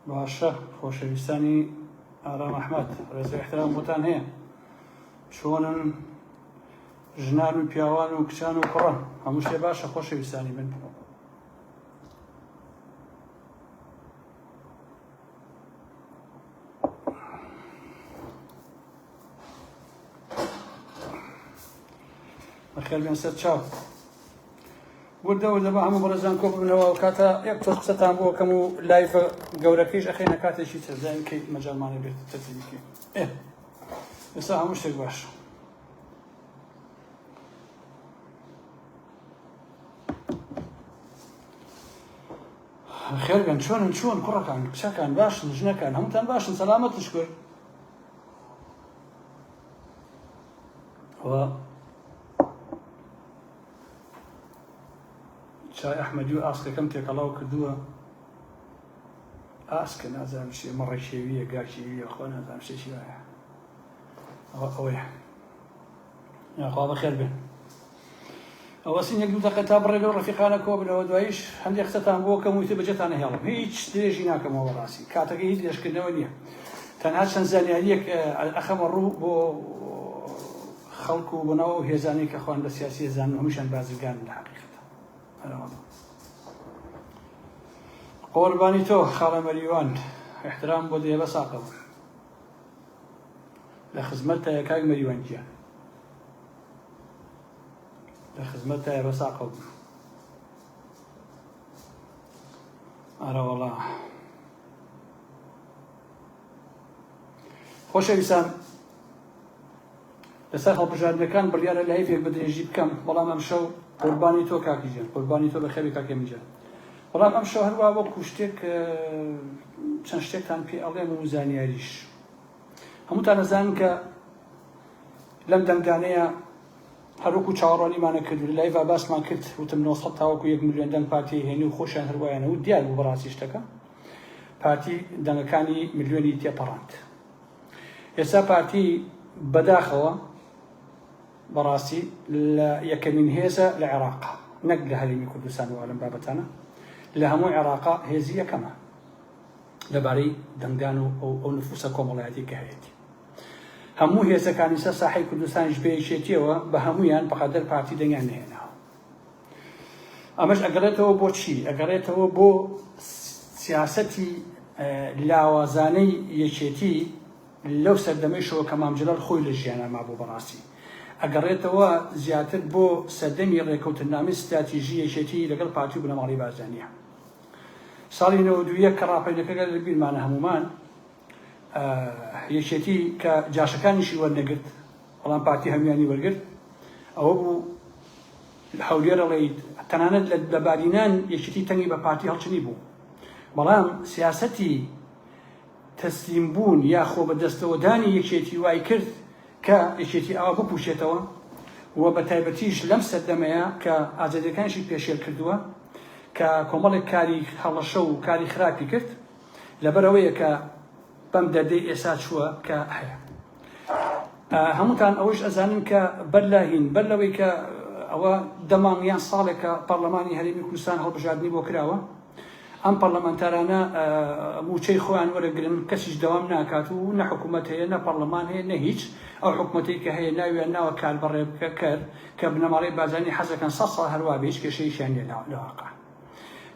باشە خۆشەویستانی ئارام ئەحمەد ڕێزە احترام بۆتان هەیە چۆنن ژنان و پیاوان و کچان و کوڕان هەموو شتێ باشە خۆشەویستانی من بەخێر بێن سەر چاو وردەوە دەبا هەموو بەڕێزان کۆ ببنەوە و کاتە یەک تۆ قسەتان بۆ کەم و لایڤە گەورەکەیش ئەخێنە کاتێکی تر دایم کەی مەجاڵمانە بێت تەرتیبی ئێستا هەموو شتێک باشە خێر بێن چۆنن چۆن کوڕەکان کچەکان باشن ژنەکان هەمووتان باشن سەلامەتش کرد شای ئەحمەدی و ئاسکەکەم تێکەڵاو کردووە ئاسکە نازانم شێ مەڕی شێویە گاکیویە خۆ نازانم شتێکی وایە ئەوەیە یاخوا بەخێر بێن ئەوە سینێک دوو دەقە تا بڕێگە و ڕەفیقانە کۆ بنەوە دواییش هەندێک قسەتان بۆ کەم ویتە بەجێتانە هێڵم هیچ درێژی ناکەمەوە ڕاستی کاتەکە هیچ درێژکردنەوە نییە تەنها چەند زانیاریەک ئەخەمە ڕوو بۆ خەڵک و بنەوە و هێزانەی کە خوان بە سیاسی زان و هەمووشیان بازرگان لە حەقیقەتە قوربانی تۆ خاڵە مەریوان احترام بۆ دێبە ساقەوە لە خزمەتە کاک مەریوانگیان لە خزمەتە بە ساقەوە ئارە وەڵا خۆشەویستان لەسەر هەڵبژاردنەکان بڕیارە لایڤێک بە درێژی بکەم بەڵام ئەم شەو قوربانی تۆ کاکیجان قوربانی تۆ بەخێوی کاکەمیجان بەڵام ئەم شەو هەروە وەکو شتێک چەند شتێکتان پێ ئەڵێم و زانیاریش هەمووتان ئەزانن کە لەم دەنگدانەیە هەروەکو چاوەڕوانیمانە کرد لە لایڤا باسمان کرد وتم 900 تاوەکو 1 ملیۆن دەنگ پارتی هێنی و خۆشیان هەروایانە و دیار بوو بەڕاستی شتەکە پارتی دەنگەکانی ملیۆنی تێپەڕاند ئێستا پارتی بەداخەوە بەڕاستی لە یەکەمین هێزە لە عێراق نەک لە هەرێمی کوردستان و لەم بابەتانە لە هەموو عێراقا هێزی یەکەمە لەبارەی دەنگدان و ئەو نفوسە کۆمەڵایەتی کە هەیەی هەموو هێزەکانی سەر ساحەی کوردستانیش بەیەکێتیەوە بە هەمویان بەقەدەر پارتی دەنگیان نهێناوە ئەمەش ئەگەڕێتەوە بۆ چی؟ ئەگەڕێتەوە بۆ سیاسەتی لاوازانەی یەکێتی لەو سەردەمەیشەوە کە مام جەلال خۆی لە ژیانە ما بۆ بەڕاستی ئەگەڕێتەوە زیاتر بۆ سەردەمی ڕێکەوتنامەی ستراتیژی یەکێتی لەگەڵ پارتی و بنەماڵی بارزانیە ساڵی 92 کە ڕاپەیدەکەگە لە بیرمانە هەمومان یەکێتی کە جاشەکانیشی وەرنەگرت بەڵام پارتی هەمویانی وەرگرت ئەوە بوو هەولێرەڵێیت تەنانەت لە بارینان یەکێتی تەنگی بە پارتی هەڵچنی بوو بەڵام سیاسەتی تەسلیم بوون یا خۆ بەدەستەوەدانی یەکێتی وای کرد کە یەکێتی ئەوە بپوشێتەوە و بە تایبەتیش لەم سەردەمەیە کە ئازادیەکانیشی پێشێل کردووە کە کۆمەڵێک کاری هەڵەشە و کاری خراپی کرد لەبەرەوەیە کە بەم دەردەی ئێستا چووە کە هەیە هەمووتان ئەوەش ئەزانن کە بەرلاهین بەر لەوەی کە ئەوە دەمانیان ساڵێکە پەرلەمانی هەرێمی کوردستان هەڵبژاردننی بۆ کراوە ئەم پەرلەمانتارانە موچەی خۆیان وەرەگرن کەسیش دەوام ناکات و نە حکوومەت هەیە نە پەرلەمان هەیە نە هیچ ئەو حکوومەتەی کە هەیە ناویان ناوە کاربڕێ کرد کە بنەماڵەی بازانی حەزەکەن 100 ساڵ هەروە بێ هیچ کێشەیەکیان لەواقع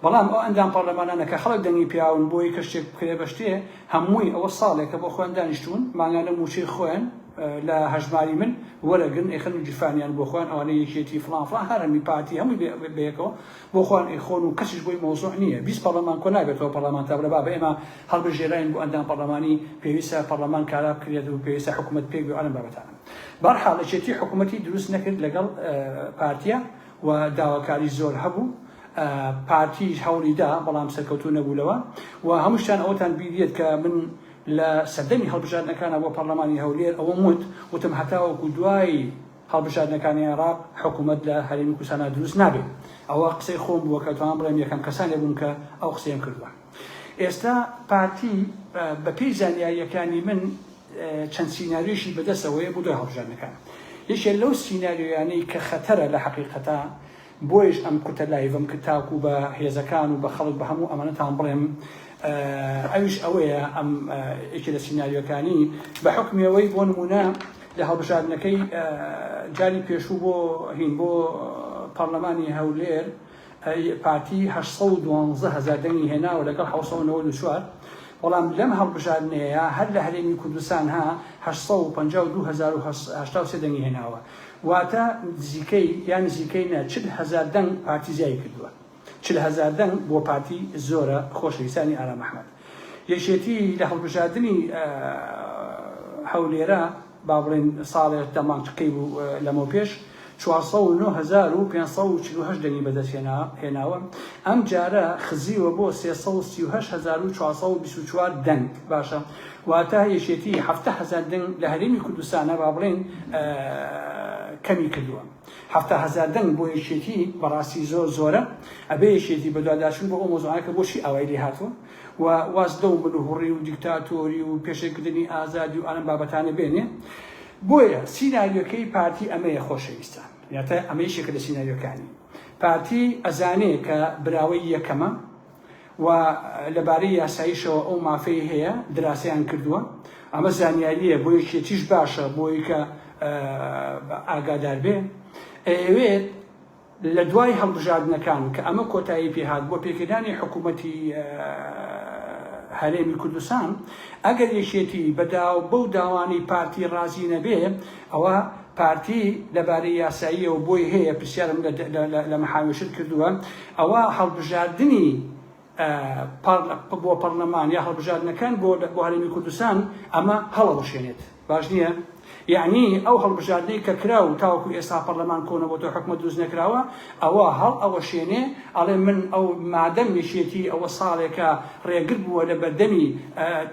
بەڵام ئەو ئەندام پەرلەمانانە کە خەڵک دەنگی پیاون بۆی کە شتێک بکرێ بە شتێ هەمووی ئەوە ساڵێکە بۆ خۆیان دانیشتون مانگانە موچەی خۆیان لە هەژماری من وەرەگرن ئێخەن و جیفانیان بۆ خۆیان ئەوانە یەکێتی فڵان فڵان هەر هەمی پارتی هەمووی بەیەکەوە بۆ خۆیان ئەیخۆن و کەسیش بۆی مۆزوع نییە 20 پەرلەمان کۆ نابێتەوە پەرلەمانتار لە بابە ئێمە هەڵبژێراین بۆ ئەندام پەرلەمانی پێویستە پەرلەمان کارا بکرێت و پێویستە حکوومەت پێک بێ ئەم بابەتانە بەرحاڵ یەکێتی حکوومەتی دروست نەکرد لەگەڵ پارتیە و داواکاری زۆر هەبوو پارتیش هەوڵیدا بەڵام سەرکەوتوو نەبوولەوە و هەمووشتان ئەوتان بیدێت کە من لە سەردەمی هەڵبژاردنەکانە بۆ پەرلەمانی هەولێر ئەوە وتم هەتاوەکو دوای هەڵبژاردنەکانی عێراق حکوومەت لە هەرێمی کوردستانە دروست نابێت ئەوە قسەی خۆم بووە کە توان بڵێم یەکەم کەسانی بوون کە ئەو قسەیەم کردووە ئێستا پارتی بە پێی زانیاریەکانی من چەند سیناریۆشی بەدەستەوەیە بۆ دوای هەڵبژاردنەکان یەکێک لەو سیناریۆیانەی کە خەتەرە لە حەقیقەتە بۆیش ئەم کورتە لایڤم کە تاکو بە هێزەکان و بە خەڵک بە هەموو ئەمانەتان بڵێم ئەویش ئەوەیە ئەم یەکێ لە سیناریۆکانی بە حکمیەوەی بۆ نمونە لە هەڵبژاردنەکەی جاری پێشوو بۆ هین بۆ پەرلەمانی هەولێر پارتی 812,000 دەنگی هێناوە لەگەڵ 1994 بەڵام لەم هەڵبژاردنەیە هەر لە هەرێمی کوردستان 852,083 دەنگی هێناوە واتە نزیکەی 40,000 دەنگ پارتی زیای کردووە 40,000 دەنگ بۆ پارتی زۆرە خۆشەویستانی ئارام ئەحمەد یەکێتی لە هەڵبژاردننی هەولێرە با بڵێن ساڵێک دەمانچەکەی بوو لەمە پێش 409,548 دەنگی بەدەست هێناوە ئەم جارە خزیوە بۆ 338,424 دەنگ باشە واتە یەکێتی 7,000 دەنگ لە هەرێمی کوردستانە با بڵێن کەمی کردووە 7,000 دەنگ بۆ یەکێتی بەڕاستی زۆرە ئەبێ یەکێتی بەدواداچوون بۆ ئەو مۆزوعەکە بۆشی ئاوای لێ هاتووە و واز دەوم بن و هوڕی و دیکتاتۆری و پێشێکردنی ئازادی و ئەم بابەتانە بێنێ بۆیە سیناریۆکەی پارتی ئەمەیە خۆشەویستان یاتە ئەمەیشێکە لە سیناریۆکانی پارتی ئەزانێ کە براوەی یەکەمە و لەبارەی یاساییشەوە ئەو مافەی هەیە دراسەیان کردووە ئەمە زانیاریە بۆ یەکێتیش باشە بۆی کە ئاگادار بێ ئەوێت لە دوای هەڵبژاردنەکان کە ئەمە کۆتایی پێهات بۆ پێکردانی حکوومەتی هەرێمی کوردستان ئەگەر یەکێتی بەو داوانی پارتی ڕازی نەبێ ئەوە پارتی لەبارەی یاساییەوە بۆی هەیە پرسیارم لە مەحاوێشت کردووە ئەوە هەڵبژاردننی بۆ پەرلەمان یا هەڵبژاردنەکان بۆ هەرێمی کوردستان ئەمە هەڵەوەشێنێت باش نییە یعنی ئەو هەڵبژاردنەی کە کرا و تاوەکو ئێستا پەرلەمان کۆنە بۆ تۆ حکومەت دروست نەکراوە ئەوە ئەوەشێنێ ئەڵێ من ئەو مادەم یەکێتی ئەوە ساڵێکە ڕێگر بووە لە بەردەمی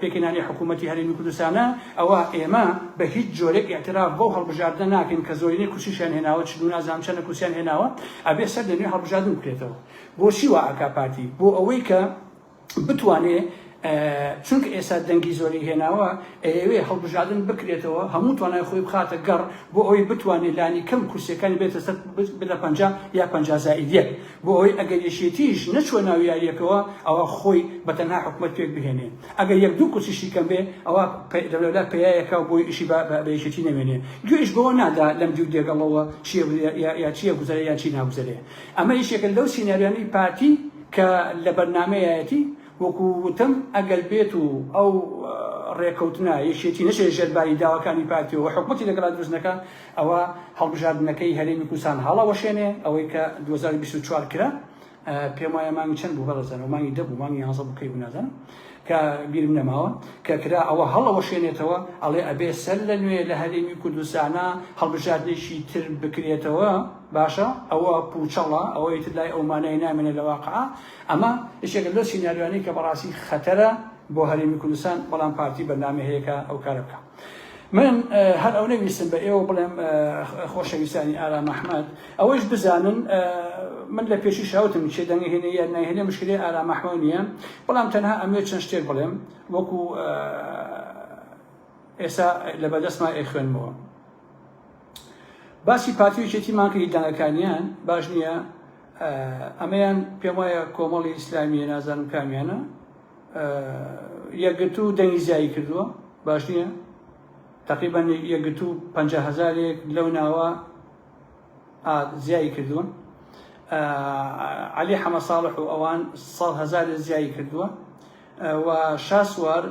پێکەنانی حکوومەتی هەرێمی کوردستانە ئەوە ئێمە بە هیچ جۆرێک ئاعتراف بەو هەڵبژاردنە ناکەین کە زۆرینەی کوشیشیان هێناوە چ نازانم چەندە کوشیان هێناوە ئەبێ سەر لەنوێ هەڵبژاردن بکرێتەوە بۆچی وا ئاکا پارتی بۆ ئەوەی کە بتوانێ چونکە ئێستا دەنگی زۆری هێناوە ئەوێ هەڵبژاردن بکرێتەوە هەموو توانای خۆی بخاتە گەڕ بۆ ئەوەی بتوانێت لانی کەم کورسەکانی بێتە سەر بدە 50 یا 50 زائیدیەک بۆ ئەوەی ئەگەر یەکێتیش نەچوە ناو یاریەکەوە ئەوە خۆی بەتەنها حکومەت پێک بهێنێ ئەگەر یەک دوو کورسیشی کەم بێ ئەوە دەوڵەت پەیایەکە بۆی ئیشی بە یەکێتی نەمێنێ گوێش بەوە نادا لەم دوو دێگەڵەوە چیە گوزەرە یان چی ناگوزەرێ ئەمە یەکێکە لەو سیناریۆی پارتی کە لە بەرنامەیەتی وەکوتم ئەگەر بێت و ئەو ڕێکەوتنە یەکێتی نەشێت ژێرباری داواکانی پارتیەوە و حکومەتی لەگەڵا دروستنەکە ئەوە هەڵبژاردنەکەی هەرێمی کوردستان هەڵەوەشێنێ ئەوەی کە 2024 کرا پێم وایە مانگی چەند بوو بەڕێزانە و مانگی 10 بوو مانگی 11 بکەی بوو نازانم کە بیرم نەماوە کە کرا ئەوە هەڵەوەشێنێتەوە ئەڵێ ئەبێ سەر لە نوێ لە هەرێمی کوردستانە هەڵبژاردنێکی تر بکرێتەوە باشە ئەوە پوچەڵە ئەوەی تر لای ئەومانای نامێنێت لە واقعە ئەمە یەکێکە لەو سیناریۆانەی کە بەڕاستی خەتەرە بۆ هەرێمی کوردستان بەڵام پارتی بەرنامە هەیە ئەو کارە بکە من هەر ئەو نەویستم بە ئێوە بڵێم خۆشەویستانی ئارام ئەحمەد ئەوەش بزانن من لە پێشی شاوتم چێ دەنگهێنێ یان ناهێنێ مشکلەی ئارام ئەحمەد نییە بەڵام تەنها ئەمێ چەند شتێک بڵێم وەکو ئێستا لە بەدەستمان خوێنمەوە باسی پارتیویەکێتیمان کردی دەنگەکانیان باش نییە ئەمەیان پێم وایە کۆمەڵی ئیسلامیە نازانم کامیانە یەکگرتو دەنگی زیایی کردووە باش نییە تقریبا یەکگرتو 50,000 لەو ناوە زیایی کردووە علی حەمە ساڵح و ئەوان 100,000 زیایی کردووە و شاسوار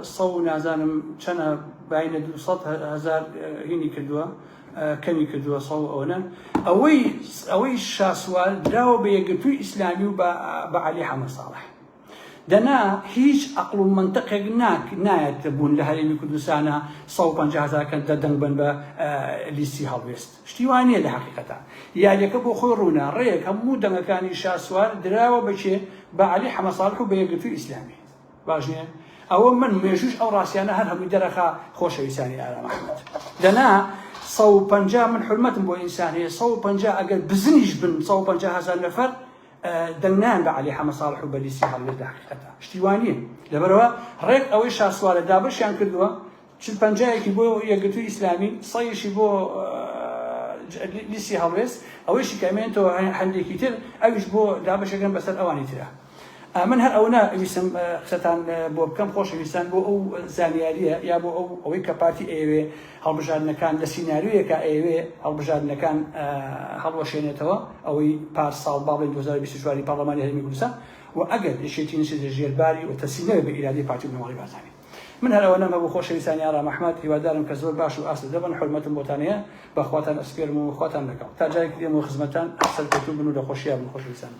نازانم چەنە باینە 200,000 هینی کردووە کەمی کردووە ئەوەنە ئەوەی شاسوار دراوە بە یەکگرتووی ئیسلامی و بە علی حەمە ساڵح دەنا هیچ عقل و منطقێک نایەت بوون لە هەرێمی کوردستانە 150,000 دەنگ بن بە لیستی هەڵوێست شتی وان نییە لە حەقیقەتە یاریەکە بۆ خۆی ڕوونا ڕێک هەموو دەنگەکانی شاسوار دراوە بەچێ بە علی حەمە ساڵح و بە یەکگرتووی ئیسلامی باش نییە ئەوە من مێژوش ئەو ڕاستیانە هەر هەمووی دەرەخا خۆشەویستانی ئارام ئەحمەد دەنا 150 من حرمەتم بۆ ئینسان هەیە 150 ئەگەر بزنیش بن 150,000 نەفەر دەنگنان بە علی حەمە ساڵح و بە لیستی هەڵوێست لە حەقیقەتە شتی وان نییە لەبەرەوە ڕێک ئەوەی شاسوارە دابەشیان کردووە 50 بۆ یەکگرتووی ئیسلامی 100 بۆ لیستی هەڵوێست ئەوەیشی کەمێنێتەوە هەندێکی تر ئەویش بۆ دابەشەکەن بەسەر ئەوانی ترە من هەر ئەوە ویستم قسەتان بۆ بکەم خۆشەویستان بۆ ئەو زانیاریە یا بۆ ئەوەی کە پارتی ئێوێ هەڵبژاردنەکان لە سیناریۆیەکە ئێوێ هەڵبژاردنەکان هەڵوەشێنێتەوە ئەوەی پارساڵ باڵی 2024 پارلەمانی هەرێمی کوردستان و ئەگەر یەکێتی نووسێت لە ژێرباری و تەسینەوە بە ئیرادەی پارتی بنەماڵی بازانێ. من هەر ئەوە نەمە بۆ خۆشەویستانی ئارام ئەحمەد هیوادارم کە زۆر باش و ئاسە دەبن حرمەتم بۆتانەیە بەخواتان ئەسپێرم و خواتان لەگەڵ تا جارێکی دێمەوە خزمەتان سەرکەوتوو بن و لە خۆشییا بن خۆشەویستان.